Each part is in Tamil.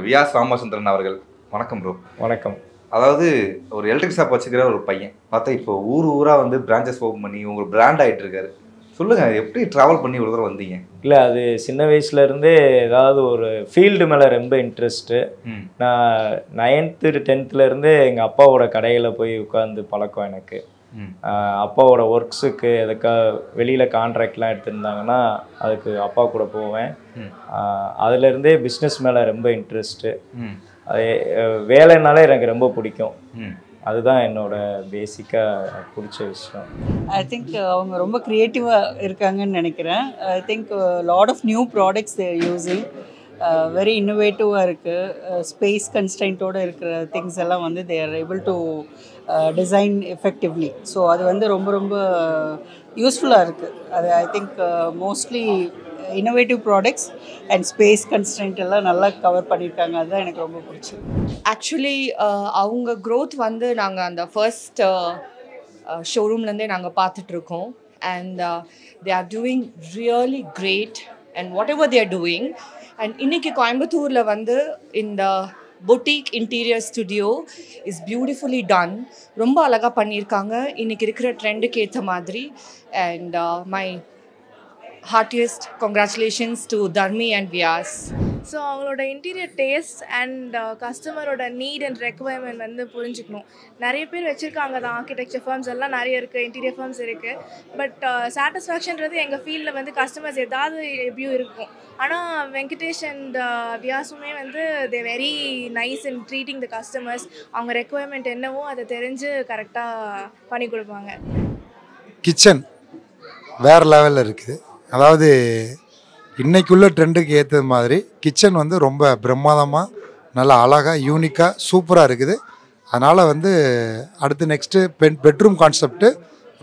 வியாஸ் ராமச்சந்திரன் அவர்கள். வணக்கம் ப்ரோ. வணக்கம். அதாவது ஒரு எலக்ட்ரிக் ஷாப் வச்சுக்கிற ஒரு பையன் பார்த்தா இப்போ ஊராக வந்து பிரான்ச்சஸ் ஓப்பன் பண்ணி உங்களுக்கு பிராண்ட் ஆகிட்டு இருக்காரு. சொல்லுங்கள், எப்படி ட்ராவல் பண்ணி ஒரு தடவை வந்தீங்க? இல்லை, அது சின்ன வயசுலேருந்தே ஏதாவது ஒரு ஃபீல்டு மேலே ரொம்ப இன்ட்ரெஸ்ட்டு. நான் 9th 10th எங்கள் அப்பாவோட கடையில் போய் உட்காந்து பழக்கம் எனக்கு. அப்பாவோட ஒர்க்ஸுக்கு எதுக்காக வெளியில் கான்ட்ராக்ட்லாம் எடுத்திருந்தாங்கன்னா அதுக்கு அப்பா கூட போவேன். அதுலேருந்தே பிஸ்னஸ் மேலே ரொம்ப இன்ட்ரெஸ்ட்டு. அது வேலைனாலே எனக்கு ரொம்ப பிடிக்கும். அதுதான் என்னோட பேசிக்காக பிடிச்ச விஷயம். ஐ திங்க் அவங்க ரொம்ப க்ரியேட்டிவாக இருக்காங்கன்னு நினைக்கிறேன். I think lot of new products there using, very இன்னோவேட்டிவாக இருக்குது. ஸ்பேஸ் கன்ஸ்ட்ரைன்ட்டோடு இருக்கிற திங்ஸ் எல்லாம் வந்து they are able to design effectively. So அது வந்து ரொம்ப ரொம்ப யூஸ்ஃபுல்லாக இருக்குது. அது I think mostly innovative products and space constraint எல்லாம் நல்லா கவர் பண்ணியிருக்காங்க. அதுதான் எனக்கு ரொம்ப பிடிச்சது. ஆக்சுவலி அவங்க க்ரோத் வந்து நாங்கள் அந்த ஃபர்ஸ்ட் ஷோரூம்லேருந்தே நாங்கள் பார்த்துட்ருக்கோம். And they are doing really great and whatever they are doing. And இன்றைக்கி கோயம்புத்தூரில் வந்து இந்த boutique interior studio is beautifully done. ரொம்ப அழகாக பண்ணியிருக்காங்க இன்றைக்கி இருக்கிற ட்ரெண்டுக்கு ஏற்ற மாதிரி. And my heartiest congratulations to Dharmi and Vyas. So அவங்களோட இன்டீரியர் டேஸ்ட் அண்ட் கஸ்டமரோட நீட் அண்ட் ரெக்குவயர்மெண்ட் வந்து புரிஞ்சுக்கணும். நிறைய பேர் வச்சுருக்காங்க தான், ஆர்கிடெக்சர் ஃபர்ம்ஸ் எல்லாம் நிறைய இருக்குது, இன்டீரியர் ஃபர்ம்ஸ் இருக்குது. பட் சாட்டிஸ்ஃபேக்ஷன்றது எங்கள் ஃபீல்டில் வந்து கஸ்டமர்ஸ் ஏதாவது எப்படியும் இருக்கும். ஆனால் வெங்கடேஷ் அண்ட் வியாஸுமே வந்து they very nice in treating the customers. அவங்க ரெக்குவயர்மெண்ட் என்னவோ அதை தெரிஞ்சு கரெக்டாக பண்ணி கொடுப்பாங்க. கிச்சன் வேறு லெவலில் இருக்குது. அதாவது இன்றைக்குள்ள ட்ரெண்டுக்கு ஏற்றது மாதிரி கிச்சன் வந்து ரொம்ப பிரம்மாதமாக நல்லா அழகாக யூனிக்காக சூப்பராக இருக்குது. அதனால் வந்து அடுத்து நெக்ஸ்ட்டு பெட்ரூம் கான்செப்ட்டு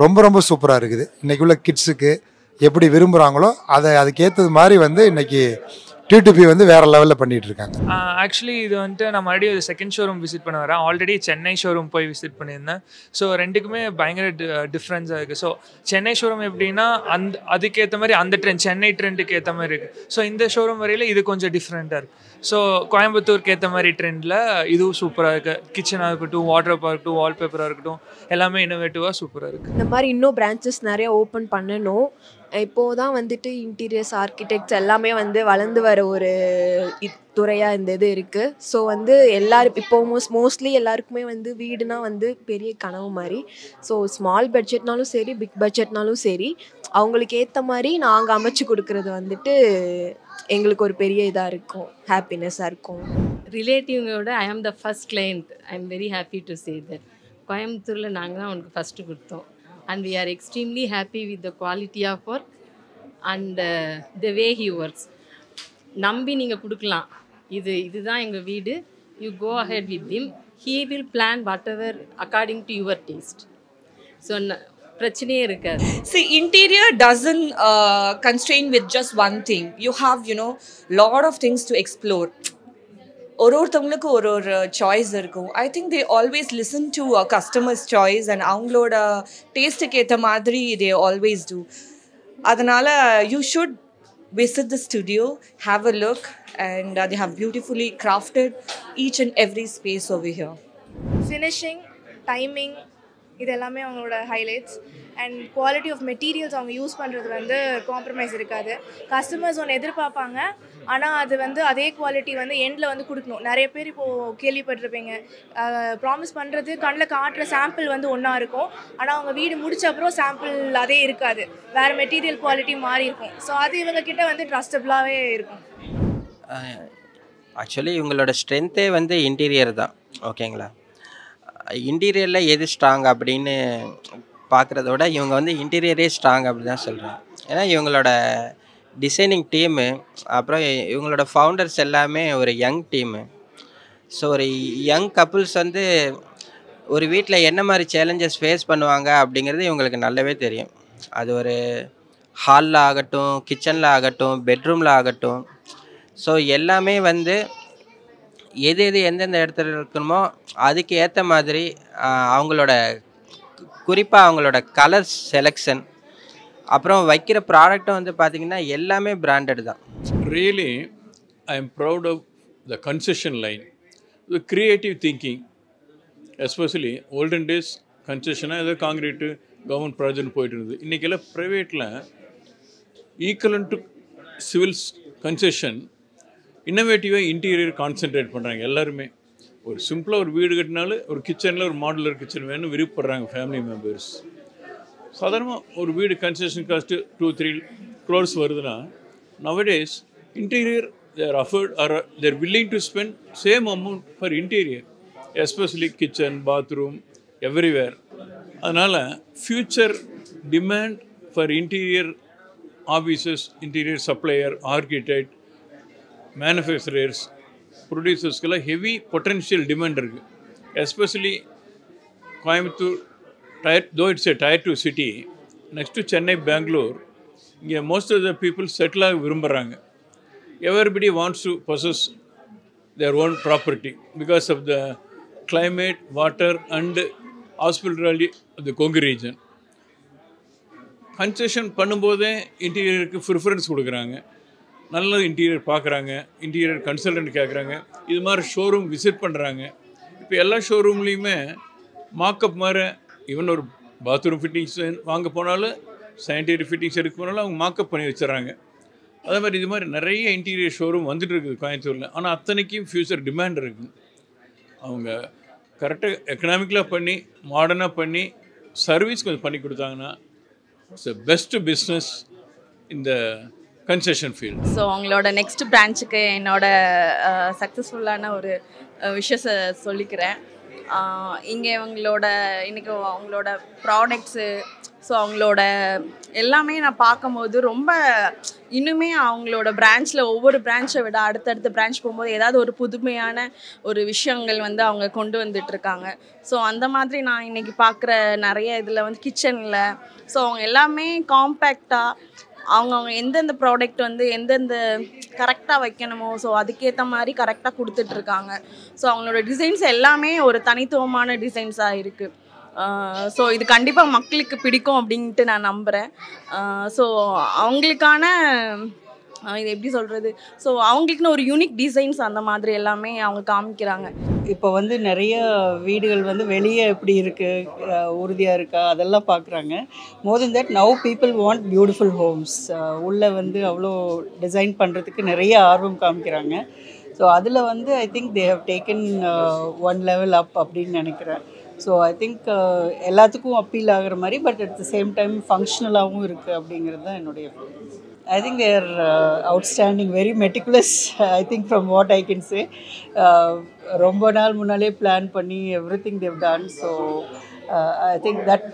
ரொம்ப ரொம்ப சூப்பராக இருக்குது. இன்றைக்குள்ள கிட்ஸுக்கு எப்படி விரும்புகிறாங்களோ அதுக்கு ஏற்றது மாதிரி வந்து இன்றைக்கி T2P வந்து வேறு லெவலில் பண்ணிகிட்டு இருக்காங்க. ஆக்சுவலி இது வந்துட்டு நான் மறுபடியும் செகண்ட் ஷோரூம் விசிட் பண்ண வரேன். ஆல்ரெடி சென்னை ஷோரூம் போய் விசிட் பண்ணியிருந்தேன். ஸோ ரெண்டுக்குமே பயங்கர டிஃப்ரென்ஸாக இருக்குது. ஸோ சென்னை ஷோரூம் எப்படின்னா அதுக்கேற்ற மாதிரி அந்த சென்னை ட்ரெண்டுக்கு ஏற்ற மாதிரி இருக்குது. ஸோ இந்த ஷோரூம் வரையில் இது கொஞ்சம் டிஃப்ரெண்ட்டாக இருக்குது. ஸோ கோயம்புத்தூருக்கு ஏற்ற மாதிரி ட்ரெண்டில் இதுவும் சூப்பராக இருக்குது. கிச்சனாக இருக்கட்டும், வாட்ரோப்பாக இருக்கட்டும், வால்பேப்பராக இருக்கட்டும், எல்லாமே இன்னோவேட்டிவாக சூப்பராக இருக்குது. இந்த மாதிரி இன்னும் பிரான்ச்சஸ் நிறையா ஓப்பன் பண்ணணும். இப்போது தான் வந்துட்டு இன்டீரியர்ஸ் ஆர்கிடெக்ட்ஸ் எல்லாமே வந்து வளர்ந்து வர ஒரு துறையாக இந்த இது இருக்குது. ஸோ வந்து எல்லோரும் இப்போ மோஸ்ட்லி எல்லாருக்குமே வந்து வீடுனா வந்து பெரிய கனவு மாதிரி. ஸோ ஸ்மால் பட்ஜெட்னாலும் சரி, பிக் பட்ஜெட்னாலும் சரி, அவங்களுக்கு ஏற்ற மாதிரி நாங்கள் அமைச்சு கொடுக்குறது வந்துட்டு எங்களுக்கு ஒரு பெரிய இதாக இருக்கும், ஹாப்பினஸ்ஸாக இருக்கும். ரிலேட்டிவ்ங்களோட ஐ ஆம் the first client. I am very happy to say that. கோயம்புத்தூரில் நாங்கள் தான் அவனுக்கு ஃபஸ்ட்டு கொடுத்தோம். And we are extremely happy with the quality of work and the way he works. நம்பி நீங்கள் கொடுக்கலாம், இதுதான் எங்கள் வீடு, you go ahead with him, he will plan whatever according to your taste. So பிரச்சனையே இருக்காது. See, interior doesn't constrain with just one thing. You have, lot of things to explore. ஒருத்தவங்களுக்கு ஒரு சாய்ஸ் இருக்கும். ஐ think they always listen to customers choice and அவங்களோட டேஸ்ட்டுக்கு ஏற்ற மாதிரி தே ஆல்வேஸ் டூ. அதனால் you should visit the studio, have a look, and they have beautifully crafted each and every space over here. Finishing, timing, இது எல்லாமே அவங்களோட highlights. And quality of materials அவங்க யூஸ் பண்ணுறது வந்து காம்ப்ரமைஸ் இருக்காது. கஸ்டமர்ஸ் ஒன்று எதிர்பார்ப்பாங்க, ஆனால் அது வந்து அதே குவாலிட்டி வந்து எண்டில் வந்து கொடுக்கணும். நிறைய பேர் இப்போது கேள்விப்பட்டிருப்பீங்க, ப்ராமிஸ் பண்ணுறது கண்ணில் காட்டுற சாம்பிள் வந்து ஒன்றா இருக்கும், ஆனால் அவங்க வீடு முடிச்ச அப்புறம் சாம்பிள் அதே இருக்காது, வேறு மெட்டீரியல் குவாலிட்டி மாறி இருக்கும். ஸோ அது இவங்கக்கிட்ட வந்து ட்ரஸ்டபுளாகவே இருக்கும். ஆக்சுவலி இவங்களோட ஸ்ட்ரென்த்தே வந்து இன்டீரியர் தான். ஓகேங்களா, இன்டீரியரில் எது ஸ்ட்ராங் அப்படின்னு பார்க்குறத விட இவங்க வந்து இன்டீரியரே ஸ்ட்ராங் அப்படி தான் சொல்கிறேன். ஏன்னா இவங்களோட டிசைனிங் டீமு, அப்புறம் இவங்களோட ஃபவுண்டர்ஸ் எல்லாமே ஒரு யங் டீமு. ஸோ ஒரு யங் கப்புள்ஸ் வந்து ஒரு வீட்டில் என்ன மாதிரி சேலஞ்சஸ் ஃபேஸ் பண்ணுவாங்க அப்படிங்கிறது இவங்களுக்கு நல்லாவே தெரியும். அது ஒரு ஹாலில் ஆகட்டும், கிச்சனில் ஆகட்டும், பெட்ரூமில் ஆகட்டும். ஸோ எல்லாமே வந்து எது எந்தெந்த இடத்துல இருக்கணுமோ அதுக்கு ஏற்ற மாதிரி அவங்களோட குறிப்பாக அவங்களோட கலர் செலெக்ஷன், அப்புறம் வைக்கிற ப்ராடக்ட்டும் வந்து பார்த்திங்கன்னா எல்லாமே பிராண்டட் தான். Really, I am proud of the concession line, the creative thinking, especially olden days concession ஏதோ காங்கிரீட்டு கவர்மெண்ட் ப்ராஜெக்ட் போயிட்டு இருந்தது. இன்றைக்கெல்லாம் ப்ரைவேட்டில் ஈக்குவலன் டு சிவில்ஸ் கன்செஷன் இன்னோவேட்டிவாக இன்டீரியர் கான்சென்ட்ரேட் பண்ணுறாங்க எல்லாருமே. ஒரு சிம்பிளாக ஒரு வீடு கட்டினாலும் ஒரு கிச்சனில் ஒரு மாடுலர் கிச்சன் வேணும்னு விருப்பப்படுறாங்க ஃபேமிலி மெம்பர்ஸ். சாதாரணமாக ஒரு வீடு கன்ஸ்ட்ரக்ஷன் காஸ்ட்டு 2-3 crores வருதுன்னா nowadays interior they're afford are they're willing to spend same amount for interior, especially kitchen bathroom everywhere. அதனால் future demand for interior offices, interior supplier, architect, manufacturers, ப்ரொடியூசர்ஸ்க்கெல்லாம் ஹெவி பொட்டென்ஷியல் டிமாண்ட் இருக்குது. Especially Coimbatore though it's a tier 2 city, next to Chennai, Bangalore, இங்கே most of the people settle ஆக விரும்புகிறாங்க. Everybody wants to possess their own property because of the climate, water and hospitality of the Kongu region. Concession பண்ணும்போதே இன்டீரியருக்கு ப்ரிஃபரன்ஸ் கொடுக்குறாங்க. நல்ல இன்டீரியர் பார்க்குறாங்க, இன்டீரியர் கன்சல்டன்ட் கேட்குறாங்க, இது மாதிரி ஷோரூம் விசிட் பண்ணுறாங்க. இப்போ எல்லா ஷோரூம்லேயுமே மாக்கப் மாதிரி ஈவன் ஒரு பாத்ரூம் ஃபிட்டிங்ஸ் வாங்க போனாலும் சானிடரி ஃபிட்டிங்ஸ் எடுக்க போனாலும் அவங்க மாக்கப் பண்ணி வச்சுறாங்க. அதே மாதிரி இது மாதிரி நிறைய இன்டீரியர் ஷோரூம் வந்துட்டு இருக்குது கோயம்புத்தூரில். ஆனால் அத்தனைக்கும் ஃப்யூச்சர் டிமாண்ட் இருக்குது. அவங்க கரெக்டாக எக்கனாமிக்கலாக பண்ணி மாடர்னாக பண்ணி சர்வீஸ் கொஞ்சம் பண்ணி கொடுத்தாங்கன்னா இட்ஸ் எ பெஸ்ட் பிஸ்னஸ் இந்த கன்செஷன் ஃபீல்ட். ஸோ அவங்களோட நெக்ஸ்ட் பிரான்ச்சுக்கு என்னோட சக்ஸஸ்ஃபுல்லான ஒரு விஷயத்தை சொல்லிக்கிறேன். இங்கே இன்றைக்கி அவங்களோட ப்ராடக்ட்ஸு, ஸோ அவங்களோட எல்லாமே நான் பார்க்கும்போது ரொம்ப இன்னுமே அவங்களோட பிரான்ச்சில் ஒவ்வொரு பிரான்ச்சை விட அடுத்தடுத்த பிரான்ச் போகும்போது ஏதாவது ஒரு புதுமையான ஒரு விஷயங்கள் அவங்க கொண்டு வந்துட்டுருக்காங்க. ஸோ அந்த மாதிரி நான் இன்றைக்கி பார்க்குற நிறைய இதில் கிச்சனில் ஸோ அவங்க எல்லாமே காம்பேக்டாக அவங்க எந்தெந்த ப்ராடக்ட் எந்தெந்த கரெக்டாக வைக்கணுமோ ஸோ அதுக்கேற்ற மாதிரி கரெக்டாக கொடுத்துட்ருக்காங்க. ஸோ அவங்களோட டிசைன்ஸ் எல்லாமே ஒரு தனித்துவமான டிசைன்ஸாக இருக்குது. ஸோ இது கண்டிப்பாக மக்களுக்கு பிடிக்கும் அப்படின்ட்டு நான் நம்புகிறேன். ஸோ அவங்களுக்கான இது எப்படி சொல்கிறது, ஸோ அவங்களுக்குன்னு ஒரு யூனிக் டிசைன்ஸ் அந்த மாதிரி எல்லாமே அவங்க காமிக்கிறாங்க. இப்போ நிறைய வீடுகள் வெளியே எப்படி இருக்குது, உறுதியாக இருக்கா, அதெல்லாம் பார்க்குறாங்க. More then that now people want beautiful homes. உள்ளே அவ்வளோ டிசைன் பண்ணுறதுக்கு நிறைய ஆர்வம் காமிக்கிறாங்க. ஸோ அதில் I think they have taken one level up அப்படின்னு நினைக்கிறேன். ஸோ ஐ திங்க் எல்லாத்துக்கும் அப்பீல் ஆகிற மாதிரி but at the same time ஃபங்க்ஷனலாகவும் இருக்குது அப்படிங்கிறது தான் என்னுடைய feelings. I think they are outstanding, very meticulous. I think from what I can say, ரொம்ப நாள் முன்னாலே பிளான் பண்ணி everything they've done. So I think that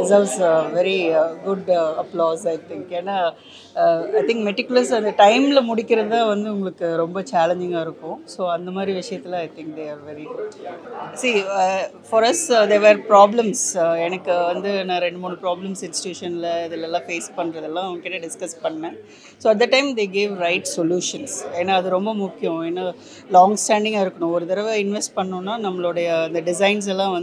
deserves very good applause. I think ஏன்னா I think meticulous அந்த டைமில் முடிக்கிறது தான் உங்களுக்கு ரொம்ப சேலஞ்சிங்காக இருக்கும். ஸோ அந்த மாதிரி விஷயத்தில் I think they are very good. See, for us there were problems. எனக்கு நான் 2-3 ப்ராப்ளம்ஸ் இன்ஸ்டியூஷனில் இதிலெல்லாம் ஃபேஸ் பண்ணுறதெல்லாம் அவங்ககிட்ட டிஸ்கஸ் பண்ணேன். So at the time they gave right solutions. ஏன்னா அது ரொம்ப முக்கியம். ஏன்னா லாங் ஸ்டாண்டிங்காக இருக்கணும். ஒரு தடவை இன்வெஸ்ட் பண்ணோன்னா நம்மளுடைய அந்த டிசைன்ஸ் எல்லாம்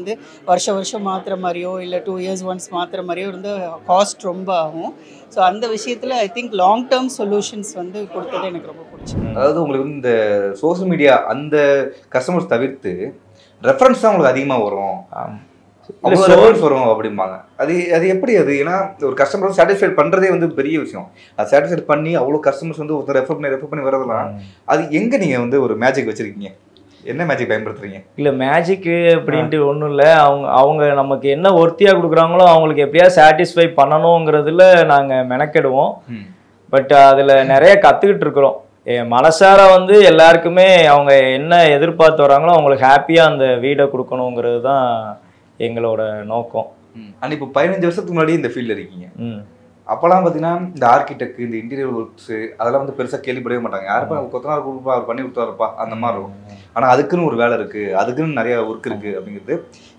வருஷம் மாற்றுற மாதிரியோ இல்லை 2 years ஒன்ஸ் மாற்றுற மாதிரியோ காஸ்ட் ரொம்ப ஆகும். ஸோ அந்த விஷயத்தில் I think long term solutions கொடுத்தது எனக்கு ரொம்ப பிடிச்சிருக்கு. அதாவது உங்களுக்கு இந்த சோஷியல் மீடியா அந்த கஸ்டமர்ஸ் தவிர்த்து ரெஃபரன்ஸ் தான் உங்களுக்கு அதிகமாக வரும், ரெஃபரன்ஸ் வரும் அப்படிம்பாங்க. அது எப்படி அது? ஏன்னா ஒரு கஸ்டமர் சாட்டிஸ்ஃபைட் பண்ணுறதே பெரிய விஷயம். அது சாட்டிஸ்ஃபைட் பண்ணி அவ்வளோ கஸ்டமர்ஸ் ஒருத்தர் ரெஃபர் பண்ணி வரதெல்லாம் அது எங்கே நீங்கள் ஒரு மேஜிக் வச்சுருக்கீங்க? என்ன மேஜிக் பயன்படுத்துறீங்க? இல்லை மேஜிக்கு அப்படின்ட்டு ஒன்றும் இல்லை. அவங்க நமக்கு என்ன ஒர்த்தியாக கொடுக்குறாங்களோ அவங்களுக்கு எப்படியாவது சாட்டிஸ்ஃபை பண்ணணுங்கிறதுல நாங்கள் மெனக்கெடுவோம். பட் அதில் நிறைய கற்றுக்கிட்டு இருக்கிறோம். மனசார எல்லாருக்குமே அவங்க என்ன எதிர்பார்த்து வராங்களோ அவங்களுக்கு ஹாப்பியாக அந்த வீடை கொடுக்கணுங்கிறது தான் எங்களோட நோக்கம். ஆனால் இப்போ 15 வருஷத்துக்கு முன்னாடி இந்த ஃபீல்டில் இருக்கீங்க. அப்போலாம் பார்த்தீங்கன்னா இந்த ஆர்கிடெக்ட், இந்த இன்டீரியர் ஒர்க்ஸு அதெல்லாம் பெருசாக கேள்விப்படவே மாட்டாங்க. யாருப்பா கொத்தனார் கொடுப்பா, அவர் பண்ணி கொடுத்தாருப்பா அந்த மாதிரி இருக்கும். ஆனால் அதுக்குன்னு ஒரு வேலை இருக்குது, அதுக்குன்னு நிறைய ஒர்க் இருக்குது அப்படிங்கிறது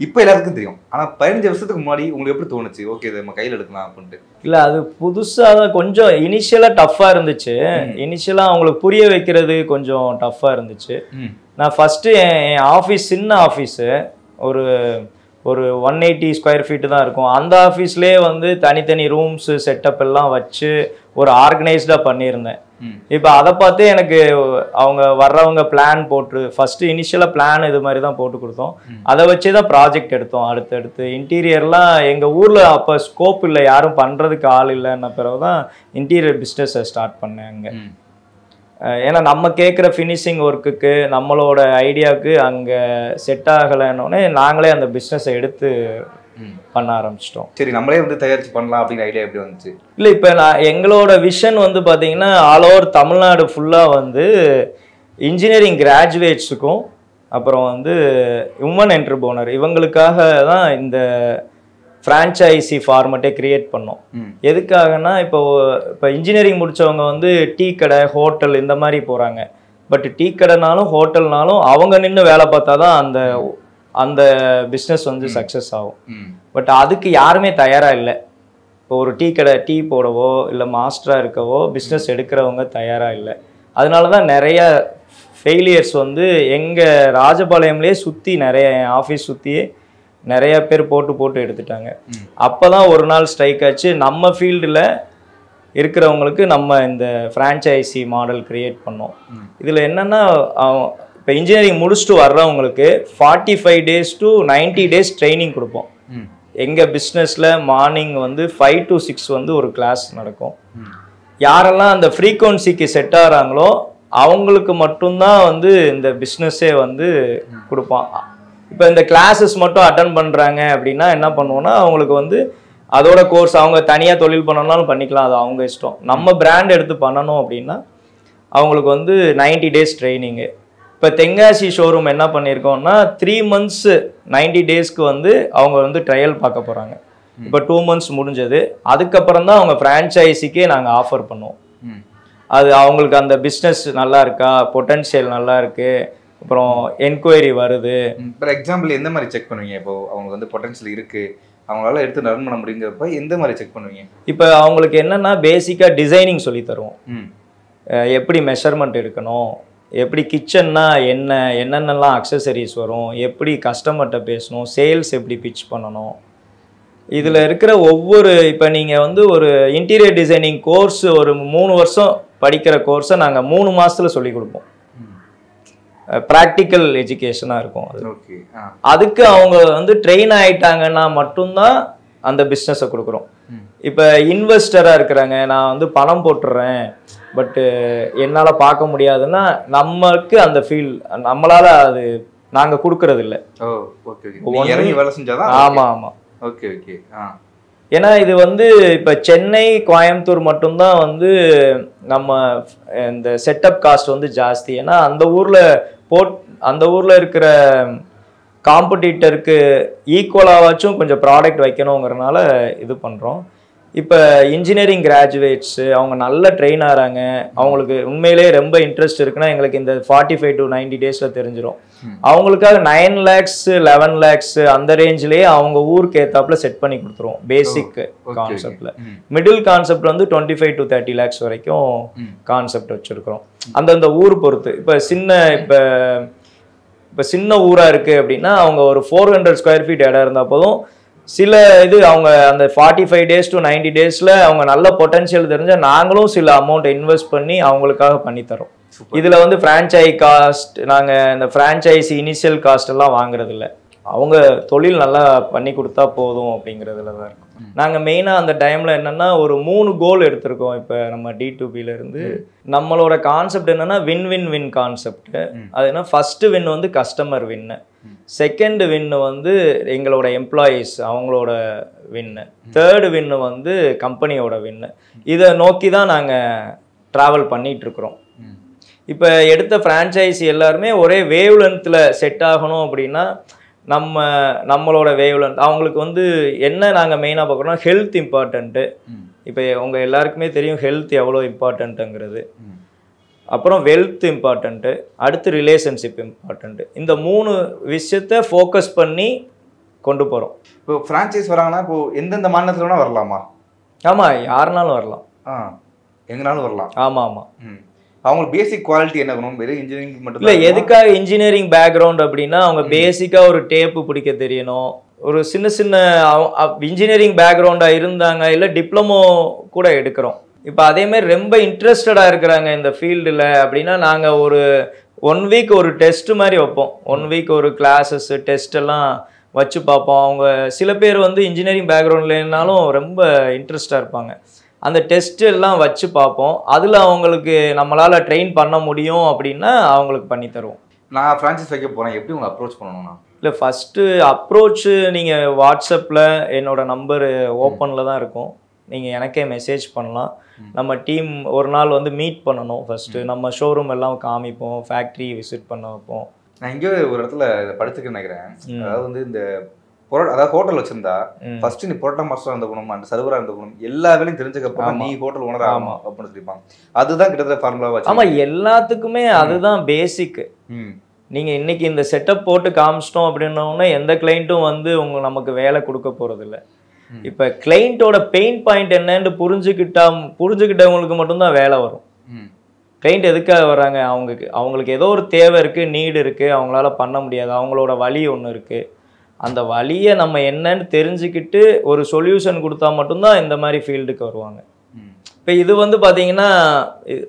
இப்போ எல்லாருக்கும் தெரியும். ஆனால் 15 வருஷத்துக்கு முன்னாடி உங்களுக்கு எப்படி தோணுச்சு ஓகே இதை நம்ம கையில் எடுக்கலாம் அப்படின்ட்டு? இல்லை அது புதுசாக கொஞ்சம் இனிஷியலாக டஃப்பாக இருந்துச்சு. இனிஷியலாக அவங்களுக்கு புரிய வைக்கிறது கொஞ்சம் டஃப்பாக இருந்துச்சு. நான் ஃபஸ்ட்டு என் ஆஃபீஸ் சின்ன ஆஃபீஸு ஒரு 180 ஸ்கொயர் ஃபீட்டு தான் இருக்கும். அந்த ஆஃபீஸ்லேயே தனித்தனி ரூம்ஸு செட்டப் எல்லாம் வச்சு ஒரு ஆர்கனைஸ்டாக பண்ணியிருந்தேன். இப்போ அதை பார்த்து எனக்கு அவங்க வர்றவங்க பிளான் போட்டு ஃபஸ்ட்டு இனிஷியலாக பிளான் இது மாதிரி தான் போட்டு கொடுத்தோம். அதை வச்சு தான் ப்ராஜெக்ட் எடுத்தோம். அடுத்தடுத்து இன்டீரியர்லாம் எங்கள் ஊரில் அப்போ ஸ்கோப் இல்லை, யாரும் பண்ணுறதுக்கு ஆள் இல்லைன்ன பிறகு தான் இன்டீரியர் பிஸ்னஸை ஸ்டார்ட் பண்ணேங்க. ஏன்னா நம்ம கேட்குற ஃபினிஷிங் ஒர்க்குக்கு நம்மளோட ஐடியாவுக்கு அங்கே செட் ஆகலைன்னொடனே நாங்களே அந்த பிஸ்னஸை எடுத்து பண்ண ஆரம்பிச்சிட்டோம். சரி, நம்மளே வந்து தயாரித்து பண்ணலாம் அப்படிங்கிற ஐடியா எப்படி வந்துச்சு? இல்லை, இப்போ எங்களோட விஷன் வந்து பார்த்தீங்கன்னா ஆல் ஓவர் தமிழ்நாடு ஃபுல்லாக வந்து இன்ஜினியரிங் கிராஜுவேட்ஸுக்கும் அப்புறம் வந்து உமன் என்டர்பிரனர் இவங்களுக்காக தான் இந்த ஃப்ரான்ச்சைசி ஃபார்மேட்டே கிரியேட் பண்ணோம். எதுக்காகனா இப்போ இன்ஜினியரிங் முடித்தவங்க வந்து டீ கடை, ஹோட்டல் இந்த மாதிரி போகிறாங்க. பட் டீ கடைனாலும் ஹோட்டல்னாலும் அவங்க நின்று வேலை பார்த்தா தான் அந்த பிஸ்னஸ் வந்து சக்ஸஸ் ஆகும். பட் அதுக்கு யாருமே தயாராக இல்லை. இப்போ ஒரு டீ கடை டீ போடவோ இல்லை மாஸ்டராக இருக்கவோ பிஸ்னஸ் எடுக்கிறவங்க தயாராக இல்லை. அதனால தான் நிறைய ஃபெயிலியர்ஸ் வந்து எங்கள் ராஜபாளையம்லேயே சுற்றி நிறைய ஆஃபீஸ் சுற்றியே நிறைய பேர் போட்டு எடுத்துட்டாங்க. அப்போ தான் ஒரு நாள் ஸ்ட்ரைக் ஆச்சு, நம்ம ஃபீல்டில் இருக்கிறவங்களுக்கு நம்ம இந்த ஃப்ரான்ச்சைசி மாடல் க்ரியேட் பண்ணோம். இதில் என்னென்னா இப்போ இன்ஜினியரிங் முடிச்சுட்டு வர்றவங்களுக்கு 45 days to 90 days ட்ரைனிங் கொடுப்போம். எங்கள் பிஸ்னஸில் மார்னிங் வந்து 5 to 6 வந்து ஒரு கிளாஸ் நடக்கும். யாரெல்லாம் அந்த ஃப்ரீக்வன்சிக்கு செட் ஆகிறாங்களோ அவங்களுக்கு மட்டும்தான் வந்து இந்த பிஸ்னஸே வந்து கொடுப்பான். இப்போ இந்த கிளாஸஸ் மட்டும் அட்டன் பண்ணுறாங்க அப்படின்னா என்ன பண்ணுவோன்னா அவங்களுக்கு வந்து அதோட கோர்ஸ் அவங்க தனியாக தொழில் பண்ணணும்னாலும் பண்ணிக்கலாம், அது அவங்க இஷ்டம். நம்ம பிராண்ட் எடுத்து பண்ணணும் அப்படின்னா அவங்களுக்கு வந்து 90 days ட்ரைனிங்கு. இப்போ தென்காசி ஷோரூம் என்ன பண்ணியிருக்கோம்னா 3 months 90 daysக்கு வந்து அவங்க வந்து ட்ரையல் பார்க்க போகிறாங்க. இப்போ 2 months முடிஞ்சது, அதுக்கப்புறம் தான் அவங்க ஃப்ரான்ச்சைஸிக்கே நாங்கள் ஆஃபர் பண்ணுவோம். அது அவங்களுக்கு அந்த பிஸ்னஸ் நல்லா இருக்கா, பொட்டன்ஷியல் நல்லா இருக்குது, அப்புறம் என்கொயரி வருது. ஃபார் எக்ஸாம்பிள் எந்த மாதிரி செக் பண்ணுவீங்க? இப்போ அவங்களுக்கு வந்து பொட்டன்ஷியல் இருக்குது, அவங்களால எடுத்து ரன் பண்ண முடியுங்கிறப்ப எந்த மாதிரி செக் பண்ணுவீங்க? இப்போ அவங்களுக்கு என்னென்னா பேசிக்காக டிசைனிங் சொல்லி தருவோம். எப்படி மெஷர்மெண்ட் எடுக்கணும், எப்படி கிச்சன்னா என்னென்னலாம் அக்சசரிஸ் வரும், எப்படி கஸ்டமர்கிட்ட பேசணும், சேல்ஸ் எப்படி பிச் பண்ணணும், இதில் இருக்கிற ஒவ்வொரு இப்போ நீங்கள் வந்து ஒரு இன்டீரியர் டிசைனிங் கோர்ஸ் ஒரு 3 வருஷம் படிக்கிற கோர்ஸை நாங்கள் 3 மாதத்தில் சொல்லிக் கொடுப்போம். ப்ராக்டிக்கல் எஜுகேஷனாக இருக்கும் அது. அதுக்கு அவங்க வந்து ட்ரெயின் ஆகிட்டாங்கன்னா மட்டும்தான் அந்த பிஸ்னஸை கொடுக்குறோம். இப்போ இன்வெஸ்டராக இருக்கிறாங்க, நான் வந்து பணம் போட்டுடுறேன் பட்டு என்னால் பார்க்க முடியாதுன்னா நமக்கு அந்த ஃபீல் நம்மளால் அது நாங்கள் கொடுக்கறது இல்லை. ஆமாம். ஏன்னா இது வந்து இப்போ சென்னை, கோயம்புத்தூர் மட்டும்தான் வந்து நம்ம இந்த செட்டப் காஸ்ட் வந்து ஜாஸ்தி. ஏன்னா அந்த ஊரில் இருக்கிற காம்படிட்டருக்கு ஈக்குவலாகாச்சும் கொஞ்சம் ப்ராடக்ட் வைக்கணுங்கிறனால இது பண்ணுறோம். இப்போ இன்ஜினியரிங் கிராஜுவேட்ஸு அவங்க நல்ல ட்ரெயின் ஆகிறாங்க, அவங்களுக்கு உண்மையிலே ரொம்ப இன்ட்ரெஸ்ட் இருக்குன்னா எங்களுக்கு இந்த 45 to 90 daysல தெரிஞ்சிடும். அவங்களுக்காக 9 lakhs 11 lakhs அந்த ரேஞ்சிலேயே அவங்க ஊருக்கு ஏற்றாப்புல செட் பண்ணி கொடுத்துருவோம். பேசிக் கான்செப்டில் மிடில் கான்செப்ட் வந்து 25 to 30 lakhs வரைக்கும் கான்செப்ட் வச்சுருக்கிறோம். அந்தந்த ஊர் பொறுத்து. இப்போ சின்ன ஊராக இருக்குது அப்படின்னா அவங்க ஒரு 400 square feet இடம் இருந்தால் போதும். சில இது அவங்க அந்த 45 days to 90 daysல அவங்க நல்ல பொட்டன்ஷியல் தெரிஞ்சால் நாங்களும் சில அமௌண்ட் இன்வெஸ்ட் பண்ணி அவங்களுக்காக பண்ணித்தரோம். இதில் வந்து ஃப்ரான்ச்சைஸ் காஸ்ட் நாங்கள் இந்த ஃப்ரான்ச்சைஸி இனிஷியல் காஸ்ட் எல்லாம் வாங்குறது இல்லை, அவங்க தொழில் நல்லா பண்ணி கொடுத்தா போதும் அப்படிங்கிறதுல தான் இருக்கும். நாங்கள் மெயினாக அந்த டைமில் என்னென்னா ஒரு 3 கோல் எடுத்திருக்கோம். இப்போ நம்ம D2Bலேருந்து நம்மளோட கான்செப்ட் என்னென்னா வின் கான்செப்ட். அது என்ன, ஃபஸ்ட்டு வின் வந்து கஸ்டமர் வின்னு, செகண்ட் வின்னு வந்து எங்களோட எம்ப்ளாயீஸ் அவங்களோட வின்னு, தேர்டு வின்னு வந்து கம்பெனியோட வின்னு. இதை நோக்கி தான் நாங்கள் ட்ராவல் பண்ணிகிட்ருக்குறோம். இப்போ எடுத்த ஃப்ரான்ச்சைஸி எல்லாருமே ஒரே வேவ் லென்த்தில் செட் ஆகணும் அப்படின்னா நம்மளோட வேவ் லென்த் அவங்களுக்கு வந்து என்ன நாங்கள் மெயினாக பார்க்குறோம்னா ஹெல்த் இம்பார்ட்டண்ட்டு. இப்போ உங்கள் எல்லாருக்குமே தெரியும் ஹெல்த் எவ்வளோ இம்பார்ட்டண்ட்டுங்கிறது. அப்புறம் வெல்த் இம்பார்ட்டண்ட்டு, அடுத்து ரிலேஷன்ஷிப் இம்பார்ட்டண்ட்டு. இந்த 3 விஷயத்தை ஃபோக்கஸ் பண்ணி கொண்டு போகிறோம். இப்போ ஃப்ரான்ச்சைஸ் வராங்கன்னா இப்போ எந்தெந்த மாநிலத்தில் வேணால் வரலாமா? ஆமாம், யாருனாலும் வரலாம், எங்கனாலும் வரலாம். ஆமாம். அவங்களுக்கு பேசிக் குவாலிட்டி என்ன இருக்கணும்? வெறும் இன்ஜினியரிங் மட்டும் இல்லை, எதுக்காக இன்ஜினியரிங் பேக்ரவுண்ட் அப்படின்னா அவங்க பேசிக்காக ஒரு டேப்பு பிடிக்க தெரியணும். ஒரு சின்ன இன்ஜினியரிங் பேக்ரவுண்டாக இருந்தாங்க, இல்லை டிப்ளமோ கூட எடுக்கிறோம். இப்போ அதேமாதிரி ரொம்ப இன்ட்ரெஸ்டடாக இருக்கிறாங்க இந்த ஃபீல்டில் அப்படின்னா நாங்கள் ஒரு 1 வீக் ஒரு டெஸ்ட் மாதிரி வைப்போம். 1 வீக் ஒரு கிளாஸஸ் டெஸ்ட் எல்லாம் வச்சு பார்ப்போம். அவங்க சில பேர் வந்து இன்ஜினியரிங் பேக்ரவுண்ட்லனாலும் ரொம்ப இன்ட்ரெஸ்டாக இருப்பாங்க. அந்த டெஸ்ட் எல்லாம் வச்சு பார்ப்போம். அதில் அவங்களுக்கு நம்மளால் ட்ரெயின் பண்ண முடியும் அப்படின்னா அவங்களுக்கு பண்ணி தருவோம். நான் ஃப்ரான்ச்சைஸ் வைக்க போகிறேன், எப்படி உங்களை அப்ரோச் பண்ணணும்னா? இல்லை, ஃபஸ்ட்டு அப்ரோச்சு நீங்கள் வாட்ஸ்அப்பில் என்னோட நம்பரு ஓப்பனில் தான் இருக்கும். நீங்கள் எனக்கே மெசேஜ் பண்ணலாம். நம்ம டீம் ஒரு நாள் வந்து மீட் பண்ணணும். ஃபஸ்ட்டு நம்ம ஷோரூம் எல்லாம் காமிப்போம், ஃபேக்ட்ரி விசிட் பண்ண வைப்போம். நான் இங்கே ஒரு இடத்துல படிச்சுக்க நினைக்கிறேன். அதாவது வந்து இந்த அதாவது ஹோட்டல் வச்சிருந்தா ஃபர்ஸ்ட் நீ புரோட்டா மாஸ்டராக இருந்துக்கணும், அந்த சர்வராக இருந்துக்கணும், எல்லா வேலையும் தெரிஞ்சுக்கப்புறம் நீ ஹோட்டல் ஓனர் ஆகணும் அப்படின்னு சொல்லிப்பாங்க. அதுதான் கிட்டத்தட்ட ஃபார்முலா வச்சு. ஆமாம், எல்லாத்துக்குமே அதுதான் பேசிக். நீங்கள் இன்னைக்கு இந்த செட்டப் போட்டு காமிச்சிட்டோம் அப்படின்னோடனே எந்த கிளைண்ட்டும் வந்து நமக்கு வேலை கொடுக்க போகிறதில்ல. இப்போ கிளைண்ட்டோட பெயின் பாயிண்ட் என்னன்னு புரிஞ்சுக்கிட்டவங்களுக்கு மட்டும்தான் வேலை வரும். கிளைண்ட் எதுக்காக வர்றாங்க? அவங்களுக்கு ஏதோ ஒரு தேவை இருக்குது, நீடு இருக்குது, அவங்களால பண்ண முடியாது, அவங்களோட வழி ஒன்று இருக்குது. அந்த வழியை நம்ம என்னன்னு தெரிஞ்சுக்கிட்டு ஒரு சொல்யூஷன் கொடுத்தா மட்டும்தான் இந்த மாதிரி ஃபீல்டுக்கு வருவாங்க. இப்போ இது வந்து பார்த்தீங்கன்னா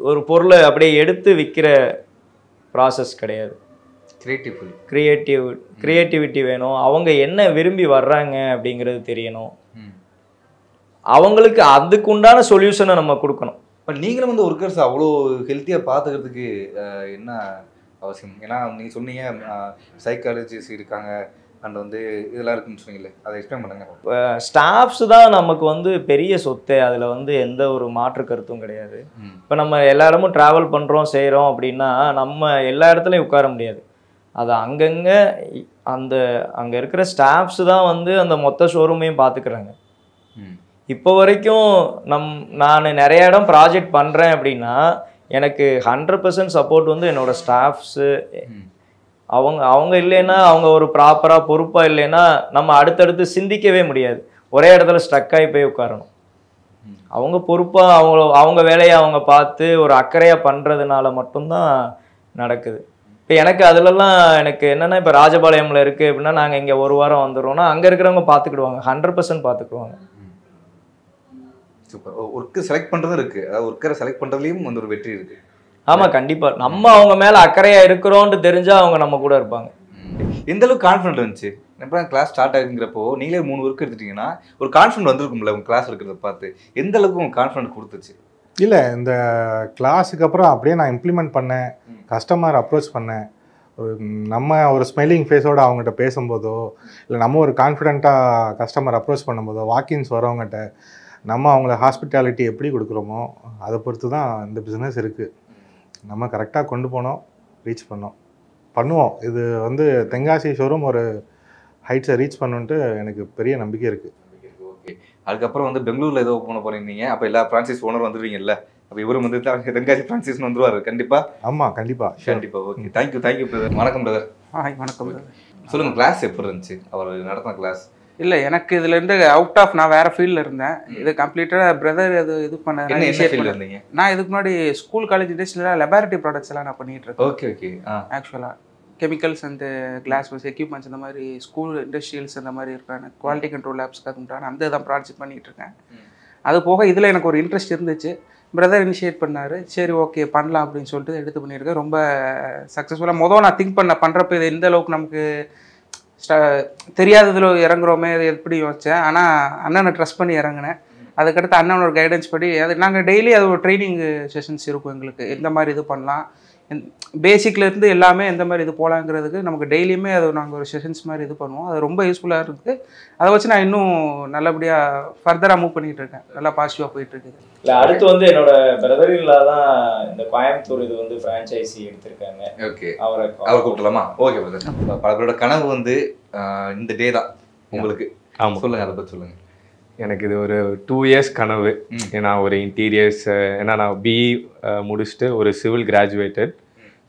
ஒரு பொருளை அப்படியே எடுத்து விற்கிற ப்ராசஸ் கிடையாது. கிரியேட்டிவிட்டி வேணும். அவங்க என்ன விரும்பி வர்றாங்க அப்படிங்கிறது தெரியணும். அவங்களுக்கு அதுக்குண்டான சொல்யூஷனை நம்ம கொடுக்கணும். இப்போ நீங்களும் வந்து ஒர்க்கர்ஸ் அவ்வளோ ஹெல்த்தியாக பார்த்துக்கிறதுக்கு என்ன அவசியம்? ஏன்னா நீங்கள் சொன்னீங்க சைக்காலஜிஸ்ட் இருக்காங்க அண்ட் வந்து இதெல்லாம் இருக்குன்னு சொன்னீங்களே, அதை எக்ஸ்பிளைன் பண்ணுங்க. ஸ்டாஃப்ஸ் தான் நமக்கு வந்து பெரிய சொத்து. அதில் வந்து எந்த ஒரு மாற்று கருத்தும் கிடையாது. இப்போ நம்ம எல்லா இடமும் ட்ராவல் பண்ணுறோம் செய்கிறோம் அப்படின்னா நம்ம எல்லா இடத்துலையும் உட்கார முடியாது. அது அங்கங்கே அங்கே இருக்கிற ஸ்டாஃப்ஸ் தான் வந்து அந்த மொத்த ஷோரூமையும் பார்த்துக்கிறாங்க. இப்போ வரைக்கும் நான் நிறைய இடம் ப்ராஜெக்ட் பண்ணுறேன் அப்படின்னா எனக்கு 100% சப்போர்ட் வந்து என்னோடய ஸ்டாஃப்ஸு. அவங்க இல்லைன்னா, அவங்க ஒரு ப்ராப்பராக பொறுப்பாக இல்லைன்னா நம்ம அடுத்தடுத்து சிந்திக்கவே முடியாது. ஒரே இடத்துல ஸ்ட்ரக் ஆகி போய் உட்காரணும். அவங்க பொறுப்பாக அவங்க வேலையை அவங்க பார்த்து ஒரு அக்கறையாக பண்ணுறதுனால மட்டும்தான் நடக்குது. இப்போ எனக்கு அதிலெல்லாம் எனக்கு என்னென்னா, இப்போ ராஜபாளையமில் இருக்குது அப்படின்னா நாங்கள் இங்கே ஒரு வாரம் வந்துடுவோம்னா அங்கே இருக்கிறவங்க பார்த்துக்கிடுவாங்க, 100% பார்த்துக்குவாங்க. சூப்பர். ஒர்க்கு செலக்ட் பண்ணுறதும் இருக்குது, அதாவது ஒர்க்கரை செலக்ட் பண்ணுறதுலையும் வந்து ஒரு வெற்றி இருக்குது. ஆமாம், கண்டிப்பாக. நம்ம அவங்க மேலே அக்கறையாக இருக்கிறோன்ட்டு தெரிஞ்சால் அவங்க நம்ம கூட இருப்பாங்க. எந்த அளவுக்கு கான்ஃபிடென்ட் இருந்துச்சு? இப்போ கிளாஸ் ஸ்டார்ட் ஆகுங்கிறப்போ நீங்களே 3 ஒர்க் எடுத்துட்டீங்கன்னா ஒரு கான்ஃபிடென்ட் வந்துருக்கும்ல உங்கள் கிளாஸ் இருக்கிறத பார்த்து? எந்த அளவுக்கு உங்கள் கான்ஃபிடென்ட் கொடுத்துச்சு? இல்லை, இந்த கிளாஸுக்கு அப்புறம் அப்படியே நான் இம்ப்ளிமெண்ட் பண்ணேன், கஸ்டமர் அப்ரோச் பண்ணேன். நம்ம ஒரு ஸ்மைலிங் ஃபேஸோடு அவங்ககிட்ட பேசும்போதோ இல்லை நம்ம ஒரு கான்ஃபிடென்ட்டாக கஸ்டமர் அப்ரோச் பண்ணும்போதோ வாக்கின்ஸ் வரவங்ககிட்ட நம்ம அவங்கள ஹாஸ்பிட்டாலிட்டி எப்படி கொடுக்குறோமோ அதை பொறுத்து தான் இந்த பிஸ்னஸ் இருக்குது. நம்ம கரெக்டாக கொண்டு போனோம், ரீச் பண்ணுவோம். இது வந்து தென்காசி ஷோரூம் ஒரு ஹைட்ஸை ரீச் பண்ணுன்ட்டு எனக்கு பெரிய நம்பிக்கை இருக்குது. ஓகே, அதுக்கப்புறம் வந்து பெங்களூரில் ஏதோ போன போகிறீங்க, அப்போ எல்லா ஃப்ரான்சைஸ் ஓனர் வந்துடுவீங்கல்ல, அப்போ இவரும் வந்து தென்காசி ஃப்ரான்சைஸ்னு வந்துருவார் கண்டிப்பாக? ஆமாம், கண்டிப்பாக. Okay, thank you brother. வணக்கம் பிரதர். வணக்கம் பிரதர். சொல்லுங்கள், கிளாஸ் எப்படி இருந்துச்சு அவர் நடத்தின கிளாஸ்? இல்லை, எனக்கு இதுலேருந்து அவுட் ஆஃப் நான் வேறு ஃபீல்டில் இருந்தேன். இது கம்ப்ளீட்டாக பிரதர் இது பண்ண. நான் இதுக்கு முன்னாடி ஸ்கூல் காலேஜ் இண்டஸ்ட்ரியில் லெபார்டரி ப்ராடக்ட்ஸ் எல்லாம் நான் பண்ணிகிட்டு இருக்கேன். ஓகே. ஆக்சுவலாக கெமிக்கல்ஸ் அண்ட் கிளாஸ் எக்யூப்மெண்ட்ஸ் இந்த மாதிரி ஸ்கூல் இண்டஸ்ட்ரியல்ஸ் இந்த மாதிரி இருக்காங்க, குவாலிட்டி கண்ட்ரோல் லேப்ஸ்க்கு உண்டான அந்த இதான் ப்ராஜெக்ட் பண்ணிகிட்டு இருக்கேன். அது போக இதில் எனக்கு ஒரு இன்ட்ரெஸ்ட் இருந்துச்சு. பிரதர் இனிஷியேட் பண்ணார், சரி ஓகே பண்ணலாம் அப்படின்னு சொல்லிட்டு எடுத்து பண்ணியிருக்கேன். ரொம்ப சக்ஸஸ்ஃபுல்லாக நான் திங்க் பண்ணுறப்ப இது எந்த அளவுக்கு நமக்கு தெரியாததில் இறங்குறோமே அது எப்படி யோசித்தேன். ஆனால் அண்ணனை ட்ரஸ்ட் பண்ணி இறங்கினேன். அதுக்கடுத்து அண்ணனோட கைடன்ஸ் படி நாங்கள் டெய்லி அது ஒரு ட்ரைனிங் செஷன்ஸ் இருக்கும் எங்களுக்கு. எந்த மாதிரி இது பண்ணலாம், பேசிக்லேருந்து எல்லாமே எந்த மாதிரி இது போகலாங்கிறதுக்கு நமக்கு டெய்லியுமே அது நாங்கள் ஒரு செஷன்ஸ் மாதிரி இது பண்ணுவோம். அது ரொம்ப யூஸ்ஃபுல்லாக இருக்குது. அதை வச்சு நான் இன்னும் நல்லபடியாக ஃபர்தராக மூவ் பண்ணிகிட்டு இருக்கேன். நல்லா பாசிட்டிவாக போயிட்டுருக்குது. இல்லை, அடுத்து வந்து என்னோட பிரதரில்லா தான் இந்த கோயம்புத்தூர் இது வந்து ஃப்ரான்ச்சைசி எடுத்திருக்காங்க. ஓகே, அவர் கூப்பிடலாமா? Okay brother. பல பேரோட கனவு வந்து இந்த டே தான் உங்களுக்கு. ஆமாம், சொல்லுங்கள், அதை பற்றி சொல்லுங்கள். எனக்கு இது ஒரு 2 இயர்ஸ் கனவு. ஏன்னா ஒரு இன்டீரியர்ஸ், ஏன்னா நான் பிஇ முடிச்சுட்டு ஒரு சிவில் கிராஜுவேட்டட்.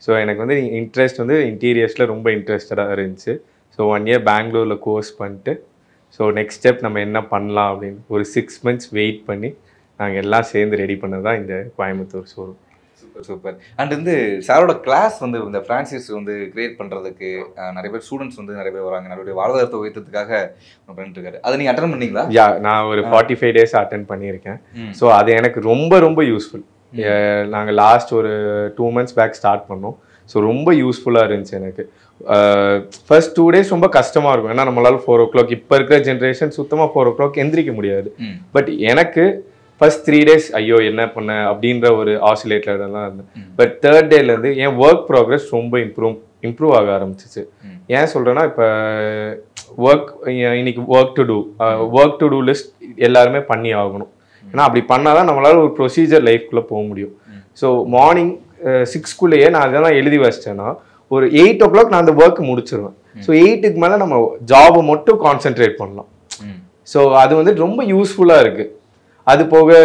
ஸோ எனக்கு வந்து இன்ட்ரெஸ்ட் வந்து இன்டீரியர்ஸில் ரொம்ப இன்ட்ரெஸ்டடாக இருந்துச்சு. ஸோ 1 இயர் பெங்களூரில் கோர்ஸ் பண்ணிட்டு ஸோ நெக்ஸ்ட் ஸ்டெப் நம்ம என்ன பண்ணலாம் அப்படின்னு ஒரு 6 months வெயிட் பண்ணி நாங்கள் எல்லாம் சேர்ந்து ரெடி பண்ணது தான் இந்த Coimbatore showroom. Super super. And வந்து சாரோட கிளாஸ் வந்து இந்த ஃப்ரான்சைஸ் வந்து கிரியேட் பண்ணுறதுக்கு நிறைய பேர் ஸ்டூடெண்ட்ஸ் வந்து நிறைய பேர் வராங்க, நிறைய வாழ்வாதாரத்தை உயர்த்ததுக்காக பண்ணிட்டு இருக்காரு. அதை நீங்கள் அட்டன் பண்ணீங்களா? யா, நான் ஒரு 45 days அட்டன் பண்ணியிருக்கேன். ஸோ அது எனக்கு ரொம்ப ரொம்ப யூஸ்ஃபுல். நாங்கள் லாஸ்ட் ஒரு 2 months பேக் ஸ்டார்ட் பண்ணோம். ஸோ ரொம்ப யூஸ்ஃபுல்லாக இருந்துச்சு எனக்கு. ஃபர்ஸ்ட் 2 days ரொம்ப கஷ்டமாக இருக்கும், ஏன்னா நம்மளால 4 o'clock இப்போ இருக்கிற ஜென்ரேஷன் சுத்தமாக 4 o'clock எந்திரிக்க முடியாது. பட் எனக்கு ஃபர்ஸ்ட் 3 days ஐயோ என்ன பண்ண அப்படின்ற ஒரு ஆசிலேட்டர்லாம் இருந்தேன். பட் 3rd டேலேருந்து என் ஒர்க் ப்ராக்ரஸ் ரொம்ப இம்ப்ரூவ் ஆக ஆரம்பிச்சிச்சு. ஏன் சொல்கிறேன்னா, இப்போ இன்னைக்கு ஒர்க் டு டூ லிஸ்ட் எல்லாருமே பண்ணி ஆகணும். ஏன்னா அப்படி பண்ணால் தான் நம்மளால ஒரு ப்ரொசீஜர் லைஃப்குள்ளே போக முடியும். ஸோ மார்னிங் 6 நான் அதெல்லாம் எழுதி வச்சிட்டேன்னா ஒரு 8 o'clock நான் அந்த ஒர்க் முடிச்சிருவேன். ஸோ 8க்கு மேலே நம்ம ஜாபை மட்டும் கான்சென்ட்ரேட் பண்ணலாம். ஸோ அது வந்து ரொம்ப யூஸ்ஃபுல்லாக இருக்குது. அது போக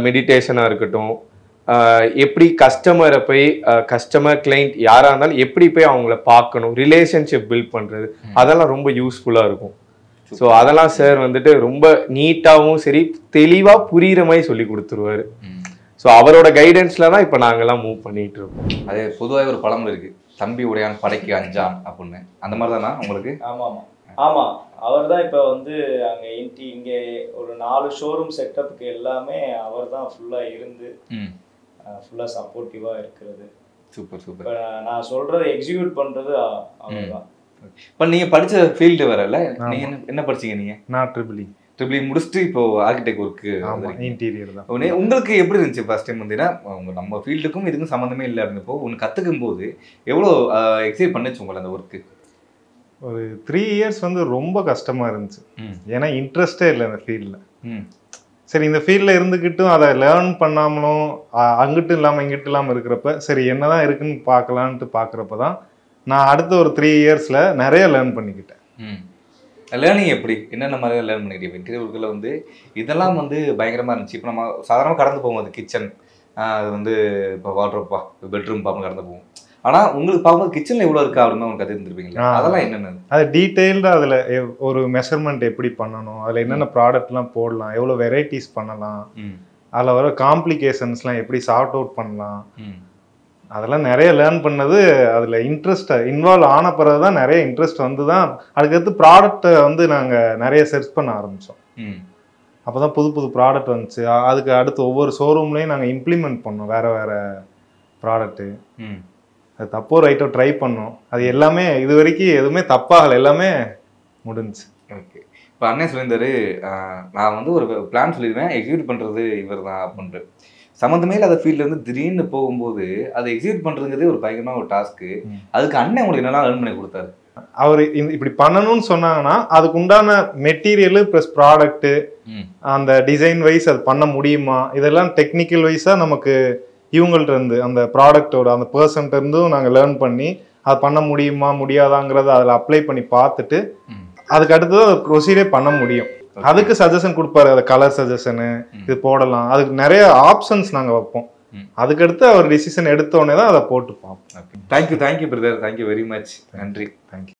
மெடிடேஷனாக இருக்கட்டும், எப்படி கஸ்டமரை போய் கஸ்டமர் கிளைண்ட் யாராக இருந்தாலும் எப்படி போய் அவங்கள பார்க்கணும், ரிலேஷன்ஷிப் பில்ட் பண்ணுறது, அதெல்லாம் ரொம்ப யூஸ்ஃபுல்லாக இருக்கும். ஸோ அதெல்லாம் சார் வந்துட்டு ரொம்ப நீட்டாகவும் சரி தெளிவாக புரிகிற மாதிரி சொல்லி கொடுத்துருவாரு. ஸோ அவரோட கைடன்ஸில் தான் இப்போ நாங்கள்லாம் மூவ் பண்ணிகிட்டு இருக்கோம். அது பொதுவாக ஒரு பழமொழி இருக்குது, தம்பி உடையான் படைக்கு அஞ்சான் அப்படின்னு. அந்த மாதிரி தானா உங்களுக்கு? ஆமாம் ஆமாம், அவர் தான் இப்போ வந்து அங்கே இங்கே ஒரு 4 ஷோரூம் செட்டப்புக்கு எல்லாமே அவர் தான் ஃபுல்லாக இருந்து ஃபுல்லாக சப்போர்ட்டிவாக இருக்கிறது. Super super. இப்போ நான் சொல்கிறத எக்ஸிக்யூட் பண்ணுறது அவர் தான். இப்போ நீங்கள் படித்த ஃபீல்டு வரல, நீங்கள் என்ன படிச்சீங்க? நீங்கள்? நான் ட்ரிபிள் முடிச்சுட்டு இப்போ ஆர்கிடெக்ட் ஒர்க்கு இன்டீரியர் தான். உங்களுக்கு எப்படி இருந்துச்சு ஃபர்ஸ்ட் டைம் வந்துன்னா? நம்ம ஃபீல்டுக்கும் இதுக்கும் சம்மந்தமே இல்லை இருந்தப்போ ஒன்று கற்றுக்கும் போது எவ்வளோ எக்ஸைட் பண்ணுச்சு உங்களை அந்த ஒர்க்கு? ஒரு 3 years வந்து ரொம்ப கஷ்டமாக இருந்துச்சு. ஏன்னா இன்ட்ரெஸ்டே இல்லை இந்த ஃபீல்டில். சரி, இந்த ஃபீல்டில் இருந்துக்கிட்டும் அதை லேர்ன் பண்ணாமலும் அங்கிட்டும் இல்லாமல் இங்கிட்டும் இல்லாமல் இருக்கிறப்ப சரி என்னதான் இருக்குன்னு பார்க்கலான்ட்டு பார்க்குறப்ப தான் நான் அடுத்த ஒரு 3 yearsல நிறைய லேர்ன் பண்ணிக்கிட்டேன். லேர்னிங் எப்படி என்னென்ன மாதிரி லேர்ன் பண்ணிக்கிட்டேன்? இன்டீரியர்களில் வந்து இதெல்லாம் வந்து பயங்கரமாக இருந்துச்சு. இப்போ நம்ம சாதாரணமாக கடந்து போவோம், அது கிச்சன், அது வந்து இப்போ வாட்ரோப்பா பெட்ரூம் பார்ப்போம் கடந்து போவோம். ஆனால் உங்களுக்கு பார்க்கும்போது கிச்சனில் எவ்வளோ இருக்கா அப்படின்னு உங்களுக்கு கற்றுருந்துருப்பீங்களா? அதெல்லாம் என்னென்ன? அது டீட்டெயில்டாக அதில் ஒரு மெஷர்மெண்ட் எப்படி பண்ணணும், அதில் என்னென்ன ப்ராடக்ட்லாம் போடலாம், எவ்வளோ வெரைட்டிஸ் பண்ணலாம், அதில் வர காம்ப்ளிகேஷன்ஸ்லாம் எப்படி சார்ட் அவுட் பண்ணலாம், அதெல்லாம் நிறைய லேர்ன் பண்ணது. அதில் இன்ட்ரெஸ்ட் இன்வால்வ் ஆன பிறகு தான் நிறைய இன்ட்ரெஸ்ட் வந்து தான் அதுக்கடுத்து ப்ராடக்டை வந்து நாங்கள் நிறைய சர்ச் பண்ண ஆரம்பித்தோம். அப்போ தான் புது புது ப்ராடக்ட் வந்துச்சு. அதுக்கு அடுத்து ஒவ்வொரு ஷோரூம்லேயும் நாங்கள் இம்ப்ளிமெண்ட் பண்ணோம் வேறு வேறு ப்ராடக்ட்டு. அது தப்போ ரைட்டோ ட்ரை பண்ணோம். அது எல்லாமே இது வரைக்கும் எதுவுமே தப்பாகலை, எல்லாமே முடிஞ்சுச்சு. ஓகே. இப்போ அண்ணன் சொல்லியிருந்தாரு, நான் வந்து ஒரு பிளான் சொல்லிடுவேன், எக்ஸிக்யூட் பண்ணுறது இவர் தான் அப்படின்ட்டு. சம்மந்தமே இல்லாத ஃபீல்ட்லேருந்து திடீர்னு போகும்போது அதை எக்ஸிக்யூட் பண்ணுறதுங்கிறதே ஒரு பயங்கரமான ஒரு டாஸ்க்கு. அதுக்கு அண்ணன் உங்களுக்கு என்னெல்லாம் லேர்ன் பண்ணி கொடுத்தாரு? அவர் இப்படி பண்ணணும்னு சொன்னாங்கன்னா அதுக்கு உண்டான மெட்டீரியலு ப்ளஸ் ப்ராடக்ட்டு, அந்த டிசைன் வைஸ் அது பண்ண முடியுமா, இதெல்லாம் டெக்னிக்கல் வைஸாக நமக்கு இவங்கள்ட்ட இருந்து அந்த ப்ராடக்டோட அந்த பர்சன்ட்ட இருந்தும் நாங்கள் லேர்ன் பண்ணி அது பண்ண முடியுமா முடியாதாங்கிறத அதில் அப்ளை பண்ணி பார்த்துட்டு அதுக்கு அடுத்தது அதை ப்ரொசீடே பண்ண முடியும். அதுக்கு சஜஷன் கொடுப்பாரு, அதை கலர் சஜஷனு இது போடலாம், அதுக்கு நிறைய ஆப்ஷன்ஸ் நாங்கள் வைப்போம். அதுக்கடுத்து அவர் டிசிஷன் எடுத்தோடனே தான் அதை போட்டு பார்ப்போம். Thank you brother, thank you very much. நன்றி. தேங்க்யூ.